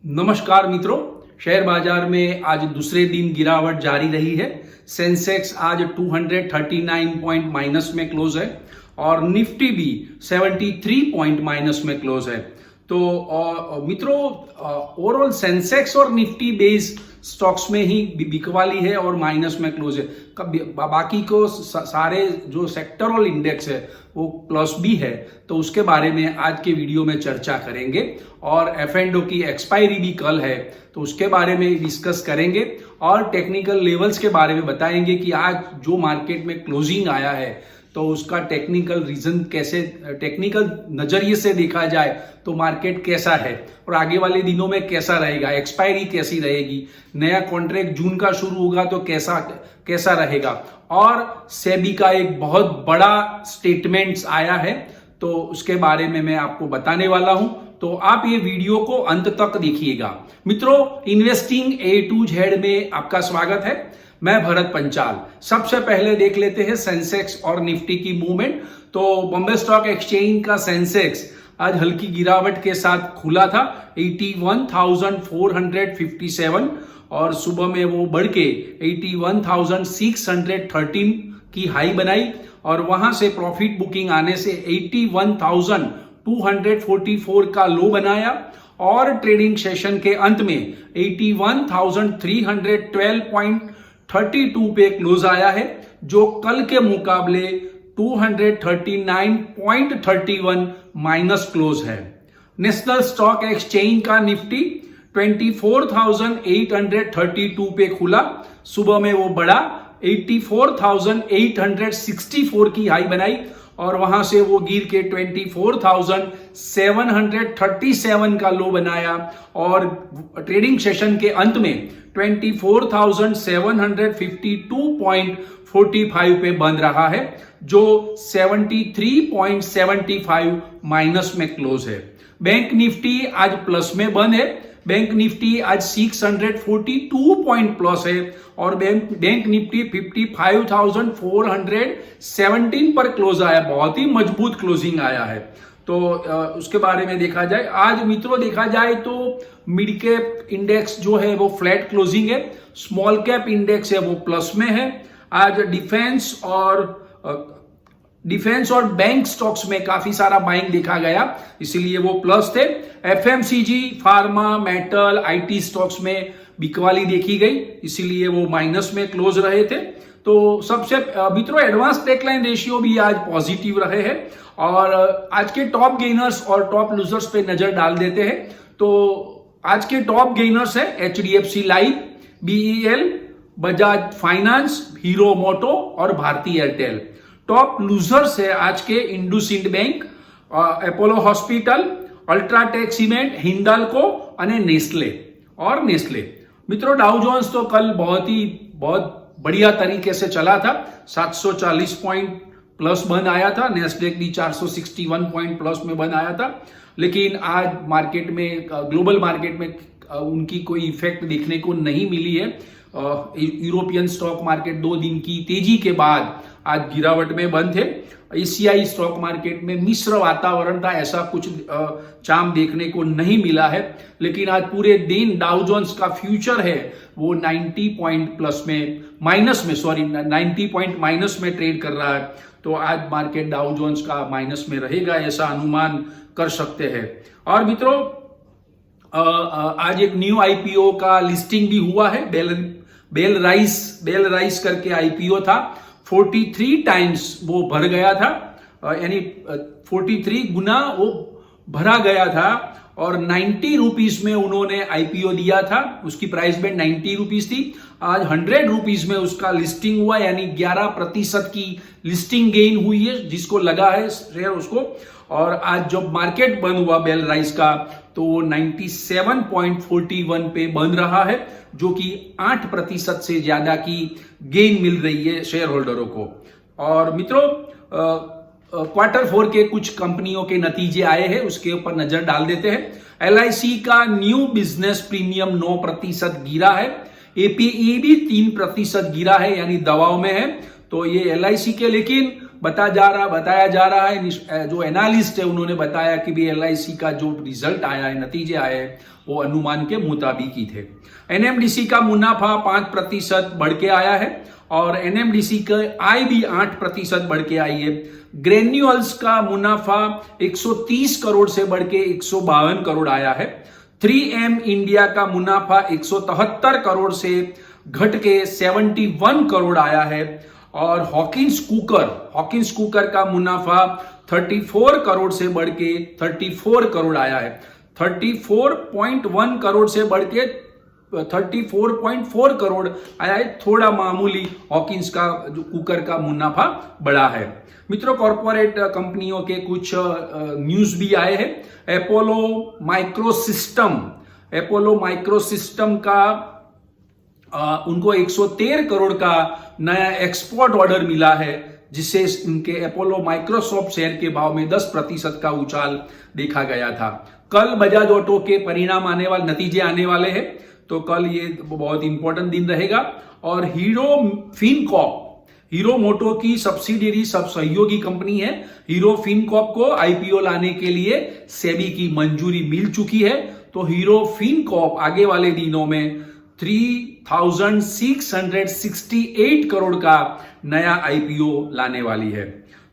नमस्कार मित्रों, शेयर बाजार में आज दूसरे दिन गिरावट जारी रही है। सेंसेक्स आज 239 पॉइंट माइनस में क्लोज है और निफ्टी भी 73 पॉइंट माइनस में क्लोज है। तो मित्रों, ओवरऑल सेंसेक्स और निफ्टी बेस्ड स्टॉक्स में ही बिकवाली है और माइनस में क्लोज है। बाकी को सारे जो सेक्टरल इंडेक्स है वो प्लस भी है। तो उसके बारे में आज के वीडियो में चर्चा करेंगे और F&O की एक्सपायरी भी कल है तो उसके बारे में डिस्कस करेंगे और टेक्निकल लेवल्स के बारे में बताएंगे कि आज जो मार्केट में क्लोजिंग आया है तो उसका टेक्निकल रीजन कैसे, टेक्निकल नजरिए से देखा जाए तो मार्केट कैसा है और आगे वाले दिनों में कैसा रहेगा, एक्सपायरी कैसी रहेगी, नया कॉन्ट्रैक्ट जून का शुरू होगा तो कैसा रहेगा। और सेबी का एक बहुत बड़ा स्टेटमेंट्स आया है तो उसके बारे में मैं आपको बताने वाला हूं, तो आप ये वीडियो को अंत तक देखिएगा। मित्रों, इन्वेस्टिंग A to Z में आपका स्वागत है। मैं भरत पंचाल। सबसे पहले देख लेते हैं सेंसेक्स और निफ्टी की मूवमेंट। तो बॉम्बे स्टॉक एक्सचेंज का सेंसेक्स आज हल्की गिरावट के साथ खुला था 81,457 और सुबह में वो बढ़ के 81,613 की हाई बनाई और वहां से प्रॉफिट बुकिंग आने से 81,244 का लो बनाया और ट्रेडिंग सेशन के अंत में 81,312.32 पे क्लोज आया है, जो कल के मुकाबले 239.31 माइनस क्लोज है। नेशनल स्टॉक एक्सचेंज का निफ्टी 24,832 पे खुला, सुबह में वो बढ़ा 84,864 की हाई बनाई और वहां से वो गिर के 24,737 का लो बनाया और ट्रेडिंग सेशन के अंत में 24,752.45 पे बंद रहा है, जो 73.75 माइनस में क्लोज है। बैंक निफ्टी आज प्लस में बंद है। बैंक निफ्टी आज 642 पॉइंट प्लस है और बैंक निफ्टी 55,417 पर क्लोज आया, बहुत ही मजबूत क्लोजिंग आया है। तो उसके बारे में देखा जाए, आज मित्रों देखा जाए तो मिड कैप इंडेक्स जो है वो फ्लैट क्लोजिंग है, स्मॉल कैप इंडेक्स है वो प्लस में है। आज डिफेंस और बैंक स्टॉक्स में काफी सारा बाइंग देखा गया, इसीलिए वो प्लस थे। FMCG, pharma, metal, IT stocks में बिकवाली देखी गई, इसीलिए वो माइनस में क्लोज रहे थे। तो सबसे मित्रों, एडवांस टेकलाइन रेशियो भी आज पॉजिटिव रहे हैं और आज के टॉप गेनर्स और टॉप लूजर्स पे नजर डाल देते हैं। तो आज के टॉप गेनर्स है HDFC लाइफ, BEL, बजाज फाइनेंस, हीरो मोटो और भारती एयरटेल। टॉप लूजर्स है आज के इंडसइंड बैंक, अपोलो हॉस्पिटल, अल्ट्राटेक सीमेंट, हिंदाल्को और नेस्ले। मित्रों, डाउ जोन्स तो कल बहुत बढ़िया तरीके से चला था, 740 पॉइंट प्लस बंद आया था। नेस्डेक भी 461 पॉइंट प्लस में बंद आया था, लेकिन आज मार्केट में, ग्लोबल मार्केट में उनकी कोई इफेक्ट देखने को नहीं मिली है। यूरोपियन स्टॉक मार्केट 2 दिन की तेजी के बाद आज गिरावट में बंद थे। एशियाई स्टॉक मार्केट में मिश्र वातावरण था, ऐसा कुछ चाम देखने को नहीं मिला है। लेकिन आज पूरे दिन डाउ जोन्स का फ्यूचर है वो 90 पॉइंट माइनस में ट्रेड कर रहा है। तो आज मार्केट डाउ जोन्स का माइनस में रहेगा, ऐसा अनुमान कर सकते हैं। और मित्रों, आज एक न्यू IPO का लिस्टिंग भी हुआ है। बेल राइस करके IPO था, 43 टाइम्स वो भर गया था, यानी 43 गुना वो भरा गया था और 90 रुपीज में उन्होंने IPO दिया था। उसकी प्राइस में 90 रुपीज थी, आज 100 रुपीज में उसका लिस्टिंग हुआ, यानी 11% की लिस्टिंग गेन हुई है जिसको लगा है शेयर उसको। और आज जब मार्केट बंद हुआ बेल राइस का तो 97.41 पे बंद रहा है, जो कि 8% से ज्यादा की गेन मिल रही है शेयर होल्डरों को। और मित्रों, Q4 के कुछ कंपनियों के नतीजे आए हैं, उसके ऊपर नजर डाल देते हैं। LIC का न्यू बिजनेस प्रीमियम 9% गिरा है, APE भी 3% गिरा है, यानी दबाव में है। तो ये LIC के, लेकिन बताया जा रहा है, जो एनालिस्ट है उन्होंने बताया कि भी LIC का जो रिजल्ट आया है, नतीजे आए हैं, वो अनुमान के मुताबिक ही थे। NMDC का मुनाफा 5% बढ़ के आया है और NMDC का आय भी 8% बढ़ के आई है। ग्रेन्यूल्स का मुनाफा 130 करोड़ से बढ़ के 152 करोड़ आया है। 3M इंडिया का मुनाफा 173 करोड़ से घट के 71 करोड़ आया है और हॉकिंस कुकर का मुनाफा 34 करोड़ से बढ़ के 34 करोड़ आया है। 34.1 करोड़ से बढ़ के 34.4 करोड़ आया है। थोड़ा मामूली हॉकिंस का जो कुकर का मुनाफा बढ़ा है। मित्रों, कॉर्पोरेट कंपनियों के कुछ न्यूज भी आए हैं। अपोलो माइक्रोसिस्टम का उनको 113 करोड़ का नया एक्सपोर्ट ऑर्डर मिला है, जिससे उनके अपोलो माइक्रोसॉफ्ट शेयर के भाव में 10% का उछाल देखा गया था। कल बजाज ऑटो के परिणाम नतीजे आने वाले हैं, तो कल ये बहुत इंपॉर्टेंट दिन रहेगा। और हीरो मोटो की सब्सिडियरी सहयोगी कंपनी है हीरो फिनकॉर्प को IPO लाने के लिए सेबी की मंजूरी मिल चुकी है। तो हीरो फिनकॉर्प आगे वाले दिनों में 3,668 करोड़ का नया IPO लाने वाली है।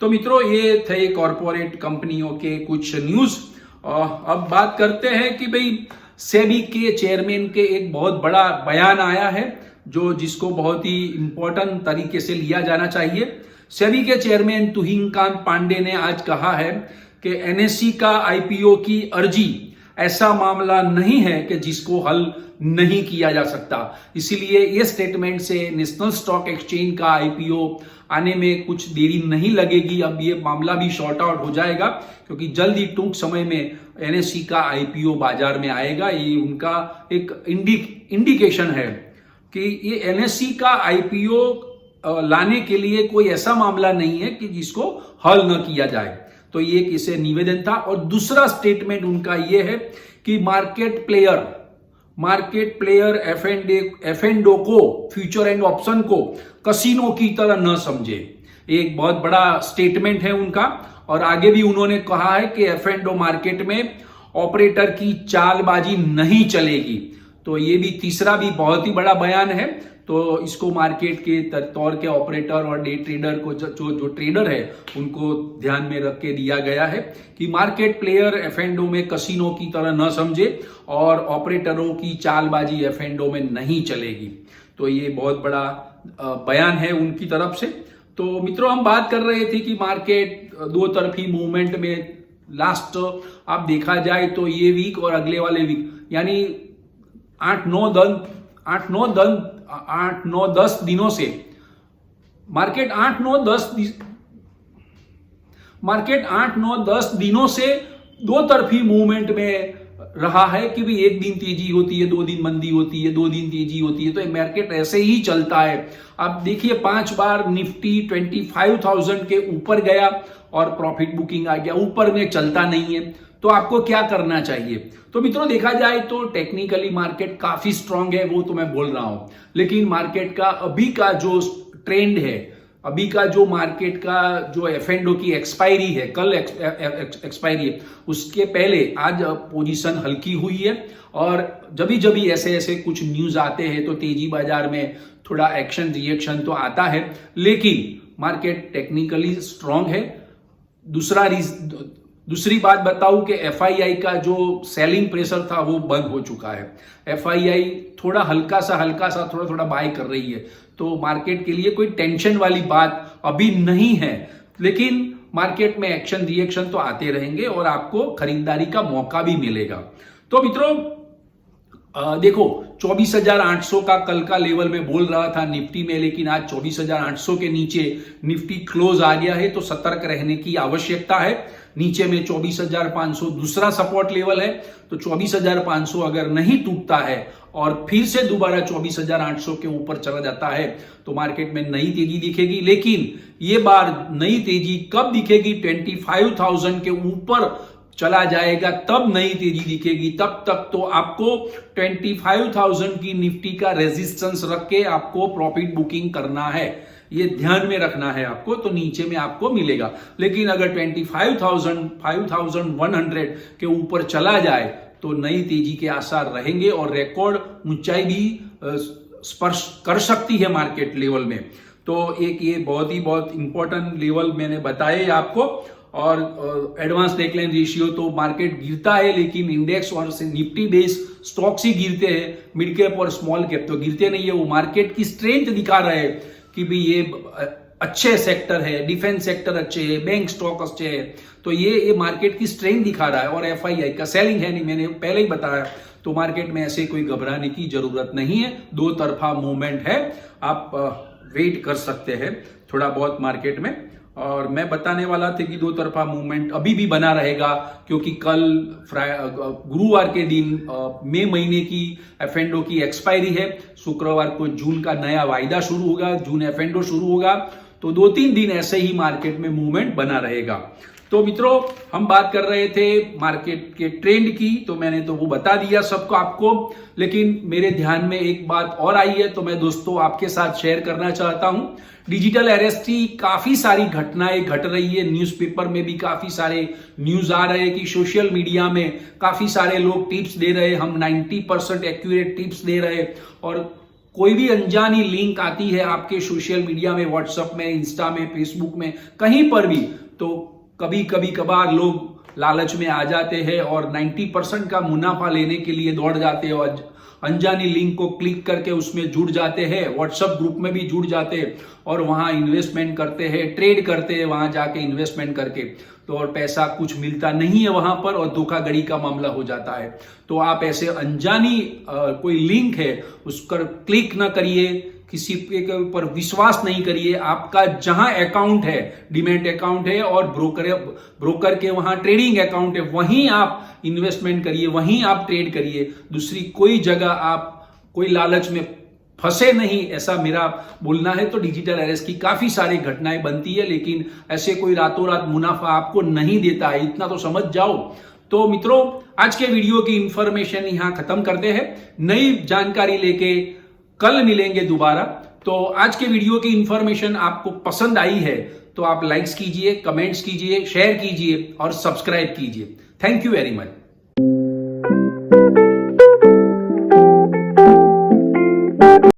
तो मित्रों, ये थे कॉर्पोरेट कंपनियों के कुछ न्यूज। अब बात करते हैं कि भाई सेबी के चेयरमैन के एक बहुत बड़ा बयान आया है, जिसको बहुत ही इंपॉर्टेंट तरीके से लिया जाना चाहिए। सेबी के चेयरमैन तुहिनकांत पांडे ने आज कहा है कि NSE का IPO की अर्जी ऐसा मामला नहीं है कि जिसको हल नहीं किया जा सकता। इसीलिए ये स्टेटमेंट से नेशनल स्टॉक एक्सचेंज का IPO आने में कुछ देरी नहीं लगेगी। अब ये मामला भी शॉर्ट आउट हो जाएगा, क्योंकि जल्दी टूंक समय में NSE का IPO बाजार में आएगा। ये उनका एक इंडिकेशन है कि ये NSE का IPO लाने के लिए कोई ऐसा मामला नहीं है कि जिसको हल न किया जाए। तो ये किसे निवेदन था। और दूसरा स्टेटमेंट उनका ये है कि मार्केट प्लेयर F&O को, फ्यूचर एंड ऑप्शन को कसिनो की तरह न समझे। एक बहुत बड़ा स्टेटमेंट है उनका। और आगे भी उन्होंने कहा है कि F&O मार्केट में ऑपरेटर की चालबाजी नहीं चलेगी। तो ये भी तीसरा भी बहुत ही बड़ा बयान है। तो इसको मार्केट के तौर के ऑपरेटर और डे ट्रेडर को जो ट्रेडर है उनको ध्यान में रख के दिया गया है कि मार्केट प्लेयर F&O में कसिनो की तरह न समझे और ऑपरेटरों की चालबाजी F&O में नहीं चलेगी। तो ये बहुत बड़ा बयान है उनकी तरफ से। तो मित्रों, हम बात कर रहे थे कि मार्केट दो तरफी मूवमेंट में लास्ट आप देखा जाए तो ये वीक और अगले वाले वीक यानी 8-9-10 दिनों से मार्केट 8-9-10 दिनों से दो तरफी मूवमेंट में रहा है कि भी एक दिन तेजी होती है, 2 दिन मंदी होती है, 2 दिन तेजी होती है। तो मार्केट ऐसे ही चलता है। अब देखिए 5 बार निफ्टी 25,000 के ऊपर गया और प्रॉफिट बुकिंग आ गया, ऊपर में चलता नहीं है। तो आपको क्या करना चाहिए? तो मित्रों, देखा जाए तो टेक्निकली मार्केट काफी स्ट्रांग है, वो तो मैं बोल रहा हूं। लेकिन मार्केट का अभी का जो ट्रेंड है, अभी का जो मार्केट का जो F&O की एक्सपायरी है, कल एक्सपायरी है, उसके पहले आज पोजीशन हल्की हुई है। और जब ऐसे कुछ न्यूज आते हैं तो तेजी बाजार में थोड़ा एक्शन रिएक्शन तो आता है, लेकिन मार्केट टेक्निकली स्ट्रांग है। दूसरी बात बताऊं कि FII का जो सेलिंग प्रेशर था वो बंद हो चुका है। FII थोड़ा हल्का सा थोड़ा बाय कर रही है। तो मार्केट के लिए कोई टेंशन वाली बात अभी नहीं है, लेकिन मार्केट में एक्शन रिएक्शन तो आते रहेंगे और आपको खरीदारी का मौका भी मिलेगा। तो मित्रों देखो 24,800 का कल का लेवल में बोल रहा था निफ्टी में, लेकिन आज 24,800 के नीचे निफ्टी क्लोज आ गया है। तो सतर्क रहने की आवश्यकता है। नीचे में 24,500 दूसरा सपोर्ट लेवल है। तो 24,500 अगर नहीं टूटता है और फिर से दोबारा 24,800 के ऊपर चला जाता है तो मार्केट में नई तेजी दिखेगी। लेकिन ये बार नई तेजी कब दिखेगी? 25,000 के ऊपर चला जाएगा तब नई तेजी दिखेगी। तब तक तो आपको 25,000 की निफ्टी का रेजिस्टेंस रख के आपको प्रॉफिट बुकिंग करना है। ये ध्यान में रखना है आपको, तो नीचे में आपको मिलेगा। लेकिन अगर 25,100 के ऊपर चला जाए तो नई तेजी के आसार रहेंगे और रिकॉर्ड ऊंचाई भी स्पर्श कर सकती है मार्केट लेवल में। तो एक ये बहुत इंपॉर्टेंट लेवल मैंने बताए आपको। और एडवांस नेकलाइन रेशियो तो मार्केट गिरता है, लेकिन इंडेक्स और निफ्टी बेस स्टॉक्स ही गिरते हैं, मिड कैप और स्मॉल कैप तो गिरते नहीं है। वो मार्केट की स्ट्रेंथ दिखा रहे हैं कि भी ये अच्छे सेक्टर है, डिफेंस सेक्टर अच्छे है, बैंक स्टॉक अच्छे है, तो ये मार्केट की स्ट्रेंथ दिखा रहा है। और एफआईआई का सेलिंग है नहीं, मैंने पहले ही बताया। तो मार्केट में ऐसे कोई घबराने की जरूरत नहीं है, दो तरफा मूवमेंट है, आप वेट कर सकते हैं थोड़ा बहुत मार्केट में। और मैं बताने वाला था कि दो तरफा मूवमेंट अभी भी बना रहेगा, क्योंकि कल गुरुवार के दिन मई महीने की एफ&ओ की एक्सपायरी है। शुक्रवार को जून का नया वायदा शुरू होगा, जून एफ&ओ शुरू होगा। तो 2-3 दिन ऐसे ही मार्केट में मूवमेंट बना रहेगा। तो मित्रों, हम बात कर रहे थे मार्केट के ट्रेंड की, तो मैंने तो वो बता दिया सबको आपको। लेकिन मेरे ध्यान में एक बात और आई है, तो मैं दोस्तों आपके साथ शेयर करना चाहता हूं। डिजिटल अरेस्ट की काफी सारी घटनाएं घट रही है, न्यूज़पेपर में भी काफी सारे न्यूज आ रहे हैं कि सोशल मीडिया में काफी सारे लोग टिप्स दे रहे हैं, हम 90% एक्यूरेट टिप्स दे रहे हैं। और कोई भी अनजानी लिंक आती है आपके सोशल मीडिया में, व्हाट्सएप में, इंस्टा में, फेसबुक में, कहीं पर भी, तो कभी कभार लोग लालच में आ जाते हैं और 90% का मुनाफा लेने के लिए दौड़ जाते हैं और अनजानी लिंक को क्लिक करके उसमें जुड़ जाते हैं, व्हाट्सएप ग्रुप में भी जुड़ जाते हैं और वहां इन्वेस्टमेंट करते हैं, ट्रेड करते हैं वहां जाके इन्वेस्टमेंट करके। तो और पैसा कुछ मिलता नहीं है वहां पर और धोखाधड़ी का मामला हो जाता है। तो आप ऐसे अनजानी कोई लिंक है उस पर क्लिक ना करिए, किसी के ऊपर विश्वास नहीं करिए। आपका जहां अकाउंट है, डीमैट अकाउंट है और ब्रोकर के वहां ट्रेडिंग अकाउंट है, वहीं आप इन्वेस्टमेंट करिए, वहीं आप ट्रेड करिए। दूसरी कोई जगह आप कोई लालच में फंसे नहीं, ऐसा मेरा बोलना है। तो डिजिटल अरेस्ट की काफी सारी घटनाएं बनती है, लेकिन ऐसे कोई रातों रात मुनाफा आपको नहीं देता है, इतना तो समझ जाओ। तो मित्रों, आज के वीडियो की इंफॉर्मेशन यहां खत्म करते हैं, नई जानकारी लेके कल मिलेंगे दोबारा। तो आज के वीडियो की इंफॉर्मेशन आपको पसंद आई है तो आप लाइक्स कीजिए, कमेंट्स कीजिए, शेयर कीजिए और सब्सक्राइब कीजिए। Thank you very much.